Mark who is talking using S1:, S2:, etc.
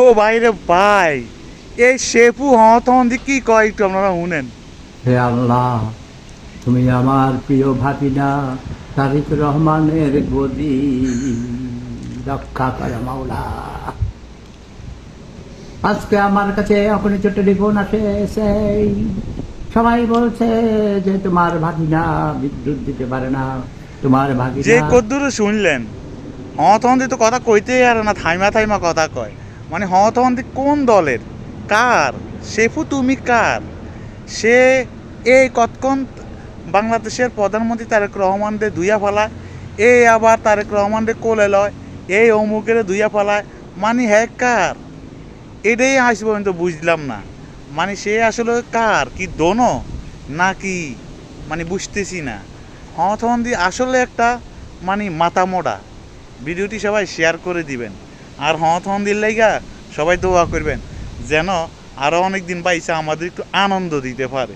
S1: ও ভাই রে ভাই, এই শেফু হ্যাঁ তখন দিয়ে কি কয় একটু আপনারা শুনেন।
S2: হে আল্লাহ, তুমি আমার প্রিয় ভাতিনা তারিক রহমানের গদি রক্ষা করে মাওলা। আজকে আমার কাছে এখনই ছোট টেলিফোন আসে, সেই সবাই বলছে যে তোমার ভাগিনা বিদ্যুৎ দিতে পারে না, তোমার
S1: যে
S2: ভাগিনা।
S1: কদ্দুর শুনলেন, হ্যাঁ তখন দিয়ে তো কথা কইতেই আর না, থাইমা থাইমা কথা কয়। মানে হ্যাঁ তখন দিয়ে কোন দলের, কার শেফু, তুমি কার? সে এই কতক্ষণ বাংলাদেশের প্রধানমন্ত্রী তারেক রহমানদের দুইয়া ফেলায়, এই আবার তারেক রহমানদের কোলে লয়, এই অমুকের দুইয়া ফেলায়। মানে হ্যাঁ কার? এটাই আজ পর্যন্ত বুঝলাম না। মানে সে আসলে কার, কি দোনো নাকি, মানে বুঝতেছি না। হথন্দি আসলে একটা মানে মাথা মোড়া। ভিডিওটি সবাই শেয়ার করে দিবেন, আর হথন্দির লাইগা সবাই দোয়া করবেন যেন আরও অনেক দিন পাইছে আমাদের একটু আনন্দ দিতে পারে।